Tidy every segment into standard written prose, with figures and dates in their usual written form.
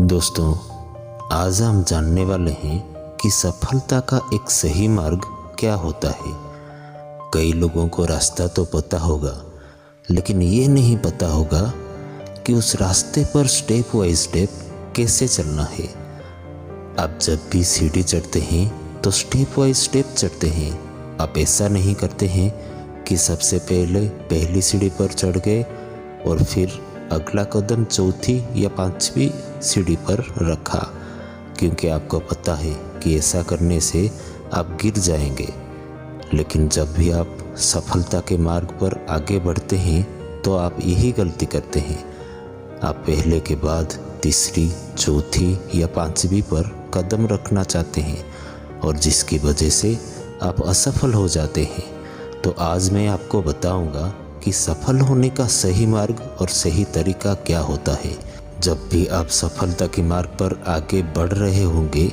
दोस्तों, आज हम जानने वाले हैं कि सफलता का एक सही मार्ग क्या होता है। कई लोगों को रास्ता तो पता होगा, लेकिन ये नहीं पता होगा कि उस रास्ते पर स्टेप बाय स्टेप कैसे चलना है। आप जब भी सीढ़ी चढ़ते हैं तो स्टेप बाय स्टेप चढ़ते हैं। आप ऐसा नहीं करते हैं कि सबसे पहले पहली सीढ़ी पर चढ़ गए और फिर अगला कदम चौथी या पांचवी सीढ़ी पर रखा, क्योंकि आपको पता है कि ऐसा करने से आप गिर जाएंगे। लेकिन जब भी आप सफलता के मार्ग पर आगे बढ़ते हैं तो आप यही गलती करते हैं। आप पहले के बाद तीसरी, चौथी या पांचवी पर कदम रखना चाहते हैं और जिसकी वजह से आप असफल हो जाते हैं। तो आज मैं आपको बताऊंगा कि सफल होने का सही मार्ग और सही तरीका क्या होता है। जब भी आप सफलता के मार्ग पर आगे बढ़ रहे होंगे,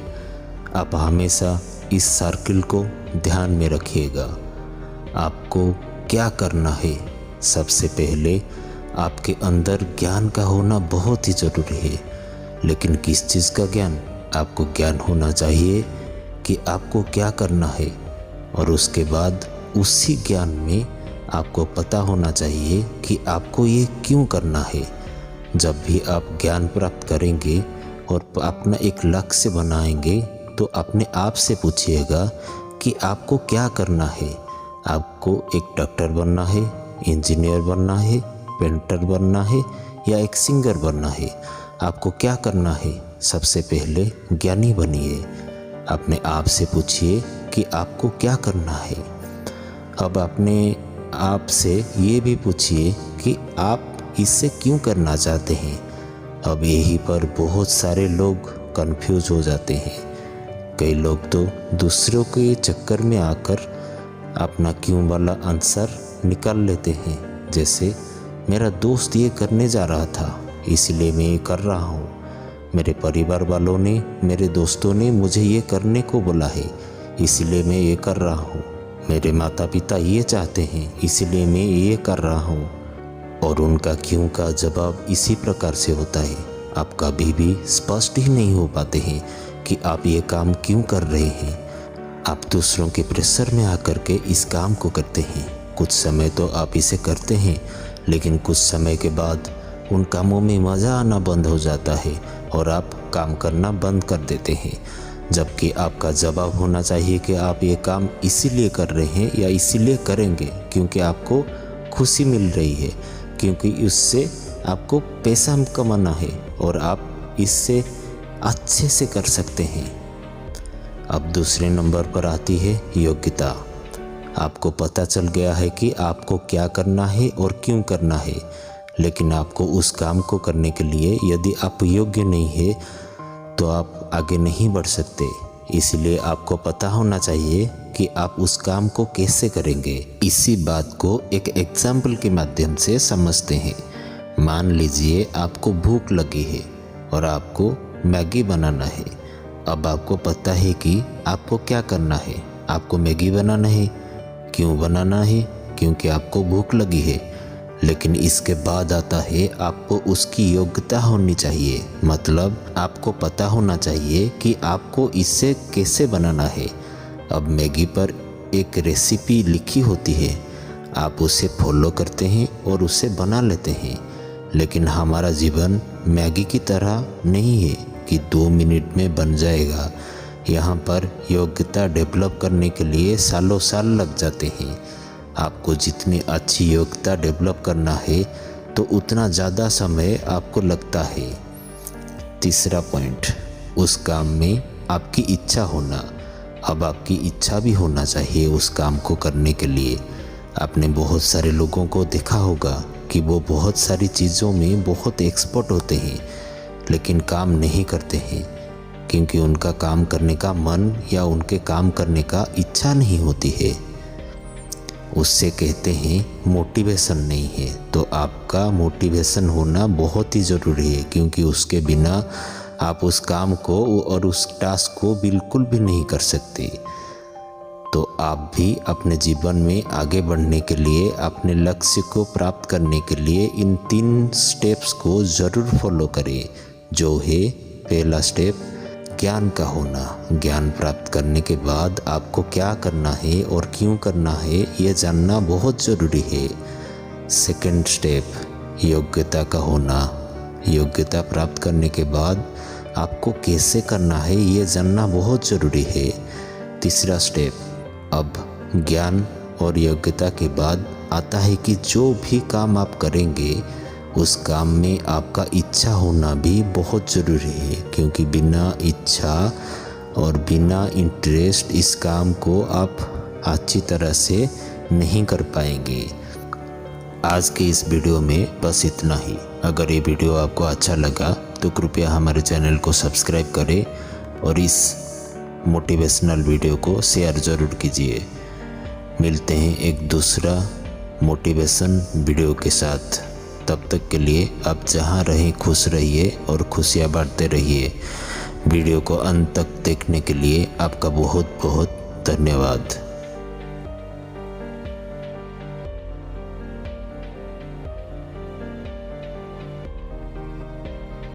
आप हमेशा इस सर्किल को ध्यान में रखिएगा। आपको क्या करना है? सबसे पहले आपके अंदर ज्ञान का होना बहुत ही ज़रूरी है। लेकिन किस चीज़ का ज्ञान? आपको ज्ञान होना चाहिए कि आपको क्या करना है, और उसके बाद उसी ज्ञान में आपको पता होना चाहिए कि आपको ये क्यों करना है। जब भी आप ज्ञान प्राप्त करेंगे और अपना एक लक्ष्य बनाएंगे तो अपने आप से पूछिएगा कि आपको क्या करना है। आपको एक डॉक्टर बनना है, इंजीनियर बनना है, पेंटर बनना है या एक सिंगर बनना है? आपको क्या करना है? सबसे पहले ज्ञानी बनिए। अपने आप से पूछिए कि आपको क्या करना है। अब अपने आप से ये भी पूछिए कि आप इससे क्यों करना चाहते हैं। अब यहीं पर बहुत सारे लोग कंफ्यूज हो जाते हैं। कई लोग तो दूसरों के चक्कर में आकर अपना क्यों वाला आंसर निकाल लेते हैं। जैसे, मेरा दोस्त ये करने जा रहा था इसलिए मैं ये कर रहा हूँ। मेरे परिवार वालों ने, मेरे दोस्तों ने मुझे ये करने को बोला है इसलिए मैं ये कर रहा हूँ। मेरे माता पिता ये चाहते हैं इसलिए मैं ये कर रहा हूँ। और उनका क्यों का जवाब इसी प्रकार से होता है। आप कभी भी स्पष्ट ही नहीं हो पाते हैं कि आप ये काम क्यों कर रहे हैं। आप दूसरों के प्रेशर में आकर के इस काम को करते हैं। कुछ समय तो आप इसे करते हैं, लेकिन कुछ समय के बाद उन कामों में मज़ा आना बंद हो जाता है और आप काम करना बंद कर देते हैं। जबकि आपका जवाब होना चाहिए कि आप ये काम इसीलिए कर रहे हैं या इसीलिए करेंगे क्योंकि आपको खुशी मिल रही है, क्योंकि उससे आपको पैसा कमाना है और आप इससे अच्छे से कर सकते हैं। अब दूसरे नंबर पर आती है योग्यता। आपको पता चल गया है कि आपको क्या करना है और क्यों करना है, लेकिन आपको उस काम को करने के लिए यदि आप योग्य नहीं है तो आप आगे नहीं बढ़ सकते। इसलिए आपको पता होना चाहिए कि आप उस काम को कैसे करेंगे। इसी बात को एक एग्जाम्पल के माध्यम से समझते हैं। मान लीजिए आपको भूख लगी है और आपको मैगी बनाना है। अब आपको पता है कि आपको क्या करना है। आपको मैगी बनाना है। क्यों बनाना है? क्योंकि आपको भूख लगी है। लेकिन इसके बाद आता है आपको उसकी योग्यता होनी चाहिए। मतलब आपको पता होना चाहिए कि आपको इसे कैसे बनाना है। अब मैगी पर एक रेसिपी लिखी होती है, आप उसे फॉलो करते हैं और उसे बना लेते हैं। लेकिन हमारा जीवन मैगी की तरह नहीं है कि 2 मिनट में बन जाएगा। यहाँ पर योग्यता डेवलप करने के लिए सालों साल लग जाते हैं। आपको जितनी अच्छी योग्यता डेवलप करना है तो उतना ज़्यादा समय आपको लगता है। तीसरा पॉइंट, उस काम में आपकी इच्छा होना। अब आपकी इच्छा भी होना चाहिए उस काम को करने के लिए। आपने बहुत सारे लोगों को देखा होगा कि वो बहुत सारी चीज़ों में बहुत एक्सपर्ट होते हैं, लेकिन काम नहीं करते हैं क्योंकि उनका काम करने का मन या उनके काम करने का इच्छा नहीं होती है। उससे कहते हैं मोटिवेशन नहीं है। तो आपका मोटिवेशन होना बहुत ही ज़रूरी है, क्योंकि उसके बिना आप उस काम को और उस टास्क को बिल्कुल भी नहीं कर सकते। तो आप भी अपने जीवन में आगे बढ़ने के लिए, अपने लक्ष्य को प्राप्त करने के लिए इन 3 स्टेप्स को ज़रूर फॉलो करें, जो है पहला स्टेप ज्ञान का होना। ज्ञान प्राप्त करने के बाद आपको क्या करना है और क्यों करना है ये जानना बहुत ज़रूरी है। सेकंड स्टेप योग्यता का होना। योग्यता प्राप्त करने के बाद आपको कैसे करना है ये जानना बहुत ज़रूरी है। तीसरा स्टेप अब ज्ञान और योग्यता के बाद आता है कि जो भी काम आप करेंगे उस काम में आपका इच्छा होना भी बहुत ज़रूरी है, क्योंकि बिना इच्छा और बिना इंटरेस्ट इस काम को आप अच्छी तरह से नहीं कर पाएंगे। आज के इस वीडियो में बस इतना ही। अगर ये वीडियो आपको अच्छा लगा तो कृपया हमारे चैनल को सब्सक्राइब करें और इस मोटिवेशनल वीडियो को शेयर ज़रूर कीजिए। मिलते हैं एक दूसरा मोटिवेशन वीडियो के साथ। तब तक के लिए आप जहां रहें खुश रहिए और खुशियां बांटते रहिए। वीडियो को अंत तक देखने के लिए आपका बहुत बहुत धन्यवाद।